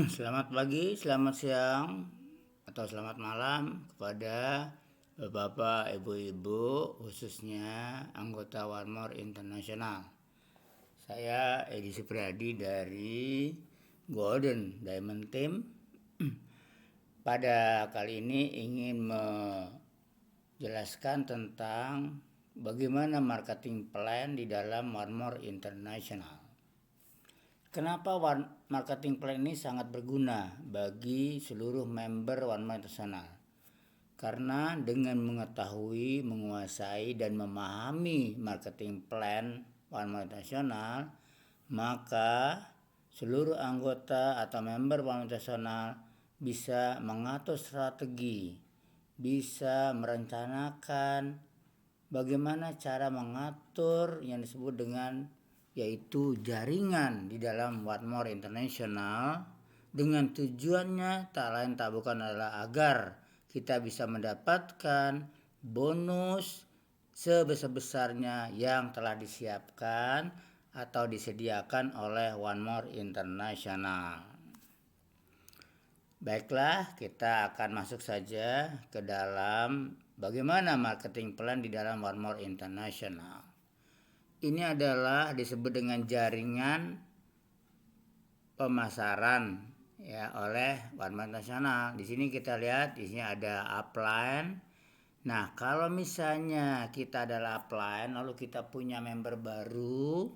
Selamat pagi, selamat siang, atau selamat malam kepada Bapak, Ibu-Ibu, khususnya anggota One More International. Saya Edi Supriyadi dari Golden Diamond Team. Pada kali ini ingin menjelaskan tentang bagaimana marketing plan di dalam One More International. Kenapa marketing plan ini sangat berguna bagi seluruh member One More International? Karena dengan mengetahui, menguasai, dan memahami marketing plan One More International, maka seluruh anggota atau member One More International bisa mengatur strategi, bisa merencanakan bagaimana cara mengatur yang disebut dengan yaitu jaringan di dalam One More International, dengan tujuannya tak lain tak bukan adalah agar kita bisa mendapatkan bonus sebesar-besarnya yang telah disiapkan atau disediakan oleh One More International. Baiklah, kita akan masuk saja ke dalam bagaimana marketing plan di dalam One More International. Ini adalah disebut dengan jaringan pemasaran ya oleh One More International. Di sini kita lihat di sini ada upline. Nah, kalau misalnya kita adalah upline lalu kita punya member baru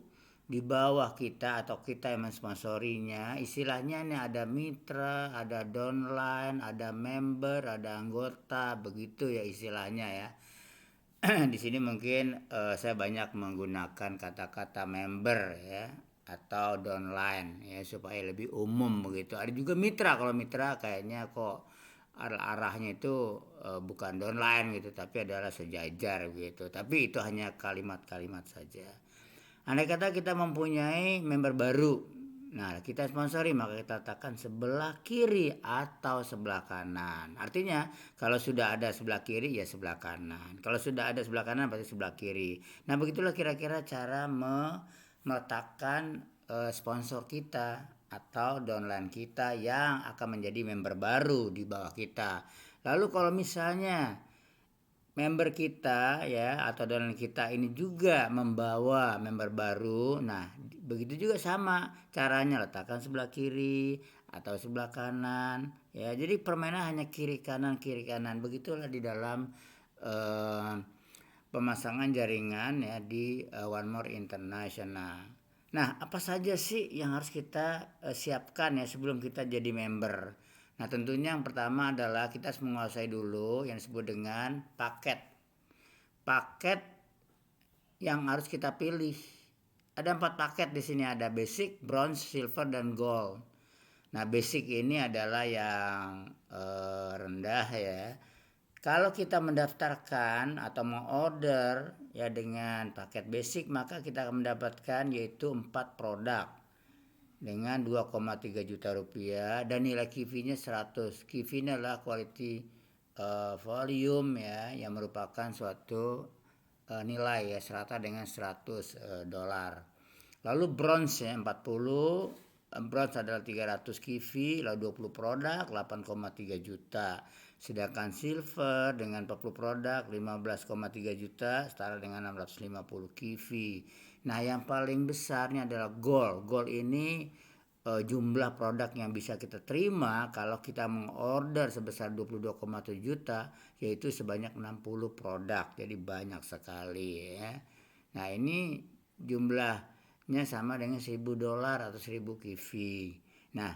di bawah kita atau kita yang mensponsorinya, istilahnya ini ada mitra, ada downline, ada member, ada anggota, begitu ya istilahnya ya. Di sini mungkin saya banyak menggunakan kata-kata member ya atau downline ya supaya lebih umum begitu. Ada juga mitra. Kalau mitra kayaknya kok arahnya itu bukan downline gitu, tapi adalah sejajar gitu. Tapi itu hanya kalimat-kalimat saja. Andai kata kita mempunyai member baru, nah kita sponsori, maka kita letakkan sebelah kiri atau sebelah kanan. Artinya kalau sudah ada sebelah kiri ya sebelah kanan. Kalau sudah ada sebelah kanan pasti sebelah kiri. Nah begitulah kira-kira cara meletakkan sponsor kita atau downline kita yang akan menjadi member baru di bawah kita. Lalu kalau misalnya member kita ya atau downline kita ini juga membawa member baru, nah begitu juga sama caranya, letakkan sebelah kiri atau sebelah kanan ya. Jadi permainan hanya kiri kanan begitulah di dalam pemasangan jaringan ya di One More International. Nah, apa saja sih yang harus kita siapkan ya sebelum kita jadi member? Nah, tentunya yang pertama adalah kita harus menguasai dulu yang disebut dengan paket. Paket yang harus kita pilih. Ada 4 paket di sini, ada basic, bronze, silver, dan gold. Nah, basic ini adalah yang rendah ya. Kalau kita mendaftarkan atau mengorder ya dengan paket basic, maka kita akan mendapatkan yaitu 4 produk dengan 2,3 juta rupiah dan nilai QV-nya 100. QV ini adalah quality volume ya, yang merupakan suatu nilai ya serata dengan 100 dolar. Lalu bronze ya 40, bronze adalah 300 QV, lalu 20 produk 8,3 juta. Sedangkan silver dengan 40 produk 15,3 juta setara dengan 650 QV. Nah, yang paling besarnya adalah gold. Gold ini jumlah produk yang bisa kita terima kalau kita mengorder sebesar 22,7 juta yaitu sebanyak 60 produk. Jadi banyak sekali ya. Nah, ini jumlahnya sama dengan 1000 dolar atau 1000 QV. Nah,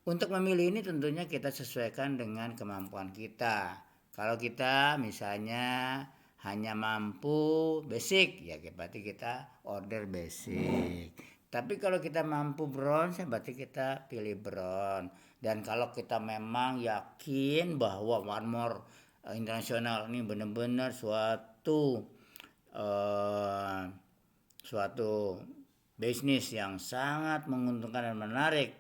untuk memilih ini tentunya kita sesuaikan dengan kemampuan kita. Kalau kita misalnya hanya mampu basic, ya berarti kita order basic. Tapi kalau kita mampu bronze, berarti kita pilih bronze. Dan kalau kita memang yakin bahwa One More International ini benar-benar suatu bisnis yang sangat menguntungkan dan menarik,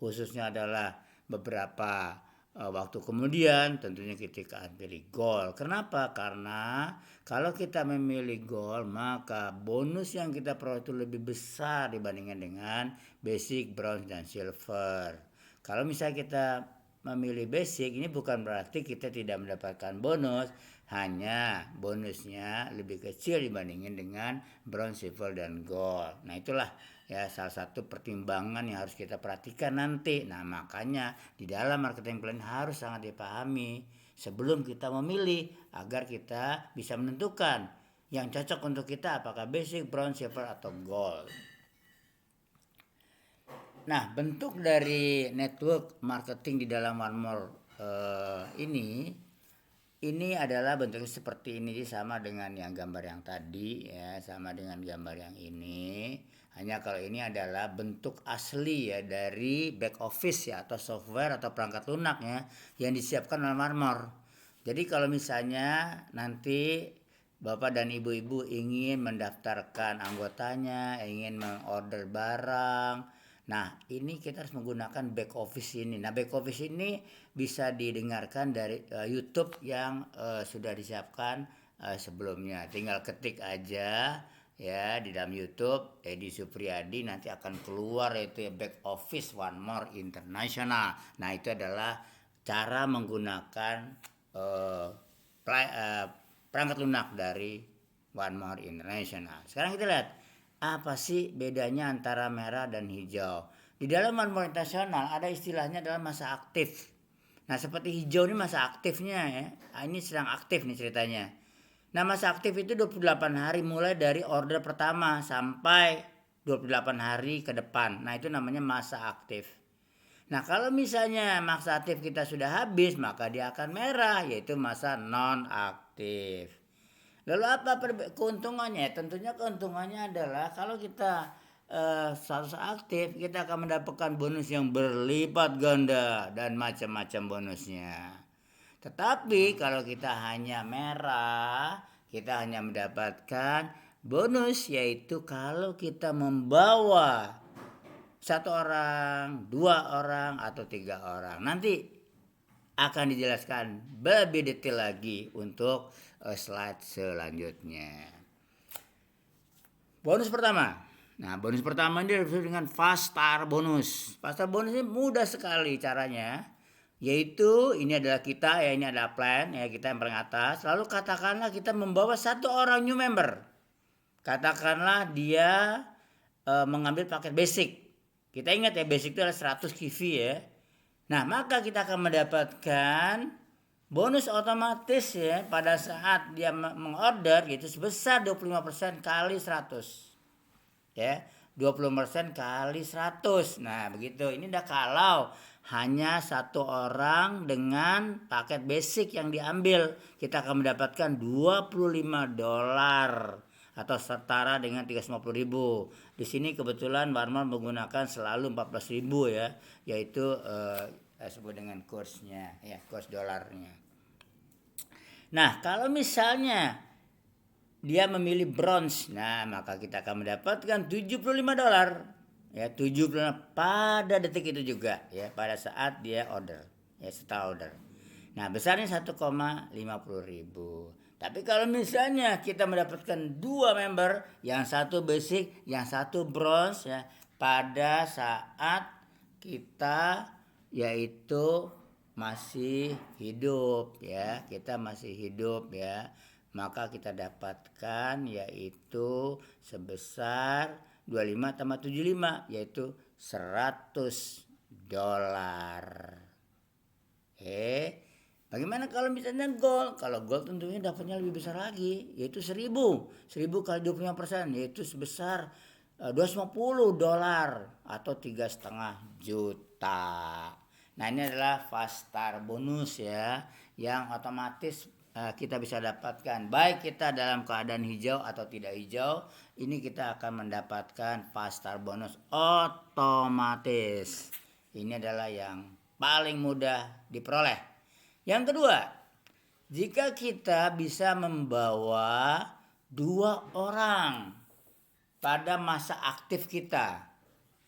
khususnya adalah beberapa waktu kemudian, tentunya kita akan pilih gold. Kenapa? Karena kalau kita memilih gold, maka bonus yang kita peroleh itu lebih besar dibandingkan dengan basic, bronze, dan silver. Kalau misalnya kita memilih basic, ini bukan berarti kita tidak mendapatkan bonus, hanya bonusnya lebih kecil dibandingin dengan bronze, silver, dan gold. Nah itulah ya salah satu pertimbangan yang harus kita perhatikan nanti. Nah makanya di dalam marketing plan harus sangat dipahami sebelum kita memilih, agar kita bisa menentukan yang cocok untuk kita, apakah basic, bronze, silver, atau gold. Nah, bentuk dari network marketing di dalam One More ini adalah bentuknya seperti ini, sama dengan yang gambar yang tadi ya, sama dengan gambar yang ini. Hanya kalau ini adalah bentuk asli ya dari back office ya, atau software atau perangkat lunak ya yang disiapkan oleh One More. Jadi kalau misalnya nanti Bapak dan Ibu-ibu ingin mendaftarkan anggotanya, ingin mengorder barang, nah ini kita harus menggunakan back office ini. Nah back office ini bisa didengarkan dari YouTube yang sudah disiapkan sebelumnya. Tinggal ketik aja ya di dalam YouTube Edi Supriyadi, nanti akan keluar itu ya, back office One More International. Nah itu adalah cara menggunakan perangkat lunak dari One More International. Sekarang kita lihat apa sih bedanya antara merah dan hijau. Di dalam One More International ada istilahnya adalah masa aktif. Nah seperti hijau ini masa aktifnya ya. Ini sedang aktif nih ceritanya. Nah masa aktif itu 28 hari mulai dari order pertama sampai 28 hari ke depan. Nah itu namanya masa aktif. Nah kalau misalnya masa aktif kita sudah habis, maka dia akan merah, yaitu masa non aktif. Lalu apa keuntungannya? Tentunya keuntungannya adalah kalau kita status aktif, kita akan mendapatkan bonus yang berlipat ganda dan macam-macam bonusnya. Tetapi kalau kita hanya merah, kita hanya mendapatkan bonus, yaitu kalau kita membawa 1 orang, 2 orang, atau 3 orang. Nanti akan dijelaskan lebih detail lagi untuk slide selanjutnya. Bonus pertama. Nah, bonus pertama ini disebut dengan Fast Start bonus. Fast Start bonus ini mudah sekali caranya. Yaitu ini adalah kita ya, ini adalah plan ya, kita yang paling atas. Lalu katakanlah kita membawa 1 orang new member. Katakanlah dia mengambil paket basic. Kita ingat ya, basic itu adalah 100 kV ya. Nah, maka kita akan mendapatkan bonus otomatis ya pada saat dia mengorder, yaitu sebesar 25% kali 100. Ya, 20% kali 100. Nah, begitu. Ini udah kalau hanya 1 orang dengan paket basic yang diambil, kita akan mendapatkan $25 atau setara dengan 350.000. Di sini kebetulan One More menggunakan selalu 14.000 ya, yaitu sebut dengan kursnya ya, kurs dolarnya. Nah, kalau misalnya dia memilih bronze, nah maka kita akan mendapatkan $75 ya, 75 pada detik itu juga ya, pada saat dia order ya, setelah order. Nah, besarnya 1,50.000. Tapi kalau misalnya kita mendapatkan 2 member, yang satu basic, yang satu bronze ya, pada saat kita yaitu masih hidup ya, kita masih hidup ya, maka kita dapatkan yaitu sebesar 25 tambah 75, yaitu $100. Bagaimana kalau misalnya gold? Kalau gold tentunya dapatnya lebih besar lagi, yaitu 1.000 kali 25%, yaitu sebesar $250 atau 3,5 juta. Nah ini adalah Fast Start bonus ya, yang otomatis kita bisa dapatkan, baik kita dalam keadaan hijau atau tidak hijau, ini kita akan mendapatkan Fast Start bonus otomatis. Ini adalah yang paling mudah diperoleh. Yang kedua, jika kita bisa membawa 2 orang pada masa aktif kita,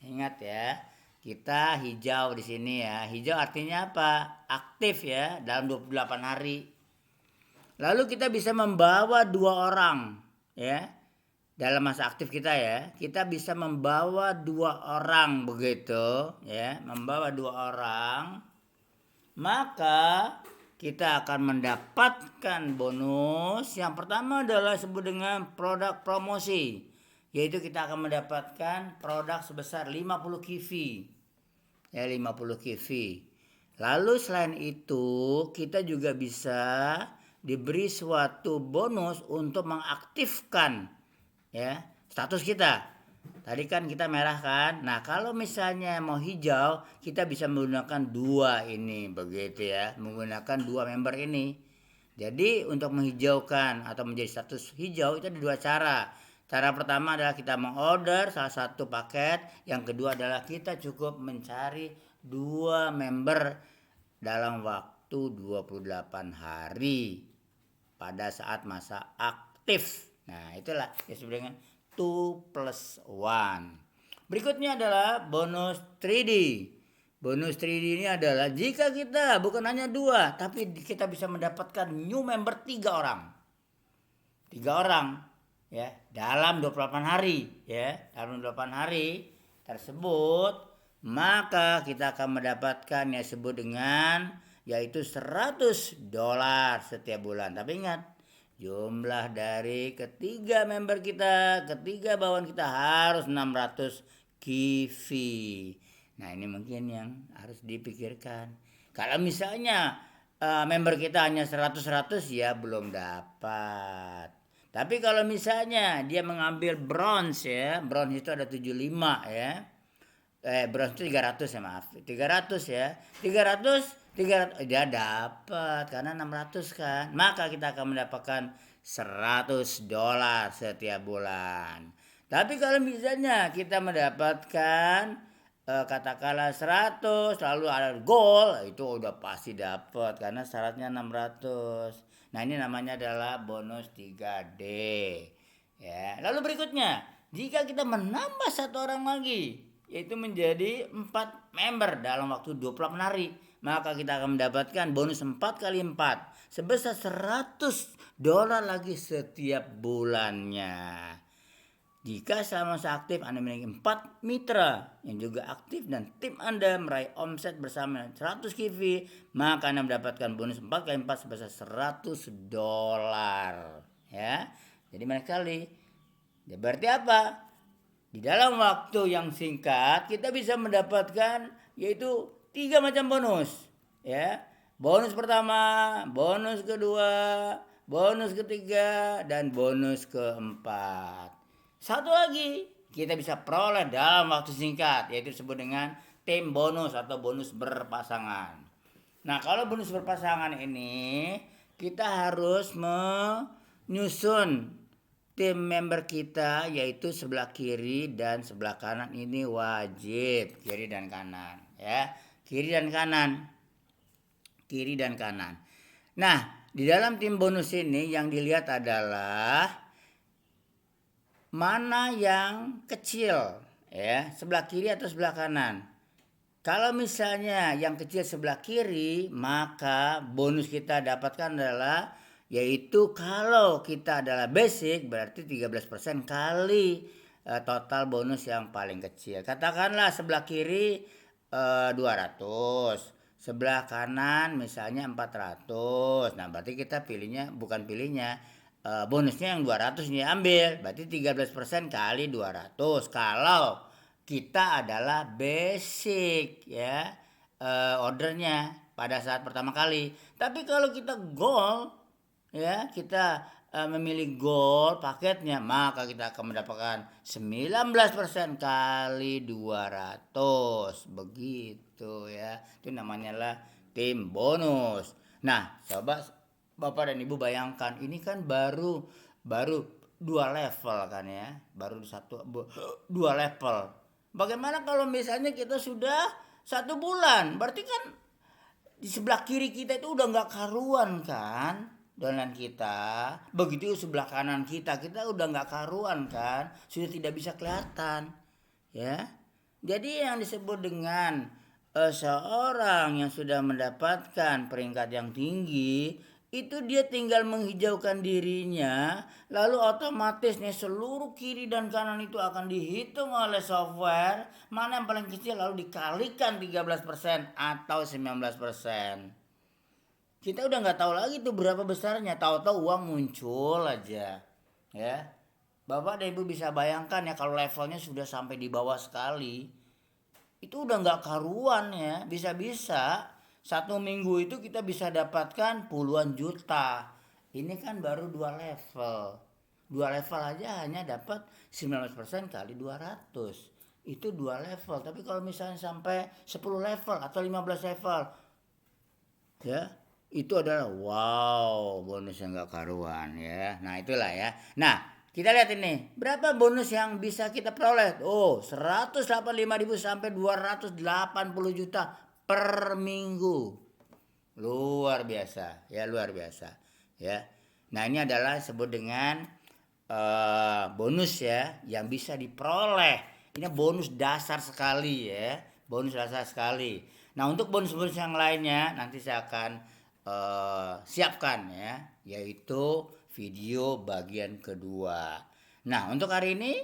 ingat ya, kita hijau di sini ya. Hijau artinya apa? Aktif ya, dalam 28 hari. Lalu kita bisa membawa 2 orang ya dalam masa aktif kita ya, kita bisa membawa 2 orang begitu ya, membawa 2 orang, maka kita akan mendapatkan bonus. Yang pertama adalah disebut dengan produk promosi, yaitu kita akan mendapatkan produk sebesar 50 kivi ya, 50 kivi. Lalu selain itu kita juga bisa diberi suatu bonus untuk mengaktifkan ya status kita. Tadi kan kita merah kan. Nah, kalau misalnya mau hijau, kita bisa menggunakan 2 ini begitu ya, menggunakan 2 member ini. Jadi untuk menghijaukan atau menjadi status hijau itu ada 2 cara. Cara pertama adalah kita mengorder salah satu paket, yang kedua adalah kita cukup mencari 2 member dalam waktu 28 hari pada saat masa aktif. Nah, itulah yang disebut dengan 2+1. Berikutnya adalah bonus 3D. Bonus 3D ini adalah jika kita bukan hanya 2, tapi kita bisa mendapatkan new member 3 orang. 3 orang ya, dalam 28 hari ya. Dalam 28 hari tersebut, maka kita akan mendapatkan yang disebut dengan yaitu $100 setiap bulan. Tapi ingat, jumlah dari ketiga member kita, ketiga bawahan kita harus 600 kivi. Nah, ini mungkin yang harus dipikirkan. Kalau misalnya member kita hanya 100-100 ya belum dapat. Tapi kalau misalnya dia mengambil bronze ya, bronze itu ada 75 ya. Bronze itu 300 ya, maaf. 300 ya. 300 dia dapat karena 600 kan. Maka kita akan mendapatkan $100 setiap bulan. Tapi kalau misalnya kita mendapatkan katakanlah 100 lalu ada gold, itu udah pasti dapat karena syaratnya 600. Nah, ini namanya adalah bonus 3D ya. Lalu berikutnya, jika kita menambah 1 orang lagi, yaitu menjadi 4 member dalam waktu 28 hari, maka kita akan mendapatkan bonus 4 kali 4 sebesar $100 lagi setiap bulannya. Jika selama masa aktif Anda memiliki 4 mitra yang juga aktif dan tim Anda meraih omset bersama 100 kivi, maka Anda mendapatkan bonus 4 kali 4 sebesar $100 ya. Jadi menarik sekali. Ya, berarti apa? Di dalam waktu yang singkat kita bisa mendapatkan yaitu 3 macam bonus ya. Bonus pertama, bonus kedua, bonus ketiga, dan bonus keempat. Satu lagi kita bisa peroleh dalam waktu singkat, yaitu disebut dengan tim bonus atau bonus berpasangan. Nah, kalau bonus berpasangan ini kita harus menyusun tim member kita, yaitu sebelah kiri dan sebelah kanan. Ini wajib, kiri dan kanan ya, kiri dan kanan, kiri dan kanan. Nah, di dalam tim bonus ini yang dilihat adalah mana yang kecil ya, sebelah kiri atau sebelah kanan. Kalau misalnya yang kecil sebelah kiri, maka bonus kita dapatkan adalah yaitu kalau kita adalah basic berarti 13% kali total bonus yang paling kecil. Katakanlah sebelah kiri 200, sebelah kanan misalnya 400. Nah, berarti kita bonusnya yang 200 ini ambil, berarti 13% kali 200 kalau kita adalah basic ya, ordernya pada saat pertama kali. Tapi kalau kita gold ya, kita memilih gold paketnya, maka kita akan mendapatkan 19% kali 200 begitu ya. Itu namanya lah tim bonus. Nah, coba Bapak dan Ibu bayangkan, ini kan baru 2 level kan ya, baru 2 level. Bagaimana kalau misalnya kita sudah 1 bulan? Berarti kan di sebelah kiri kita itu udah nggak karuan kan dolan kita. Begitu sebelah kanan kita udah nggak karuan kan, sudah tidak bisa kelihatan ya. Jadi yang disebut dengan seorang yang sudah mendapatkan peringkat yang tinggi itu dia tinggal menghijaukan dirinya, lalu otomatis nih seluruh kiri dan kanan itu akan dihitung oleh software, mana yang paling kecil lalu dikalikan 13% atau 19%. Kita udah nggak tahu lagi tuh berapa besarnya, tahu-tahu uang muncul aja, ya. Bapak dan Ibu bisa bayangkan ya kalau levelnya sudah sampai di bawah sekali, itu udah nggak karuan ya, bisa-bisa 1 minggu itu kita bisa dapatkan puluhan juta. Ini kan baru 2 level. 2 level aja hanya dapat 19% kali 200. Itu 2 level. Tapi kalau misalnya sampai 10 level atau 15 level, ya itu adalah wow, bonus yang gak karuan ya. Nah itulah ya. Nah kita lihat ini berapa bonus yang bisa kita peroleh. Oh, 185.000 sampai 280 juta per minggu. Luar biasa ya, luar biasa ya. Nah ini adalah disebut dengan bonus ya yang bisa diperoleh. Ini bonus dasar sekali ya, bonus dasar sekali. Nah untuk bonus-bonus yang lainnya nanti saya akan siapkan ya, yaitu video bagian kedua. Nah untuk hari ini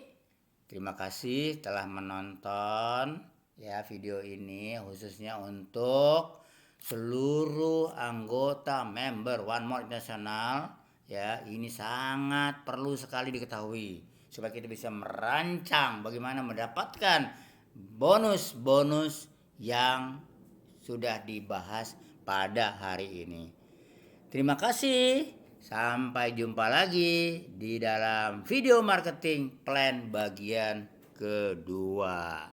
terima kasih telah menonton ya video ini, khususnya untuk seluruh anggota member One More International ya. Ini sangat perlu sekali diketahui supaya kita bisa merancang bagaimana mendapatkan bonus-bonus yang sudah dibahas pada hari ini. Terima kasih. Sampai jumpa lagi di dalam video marketing plan bagian kedua.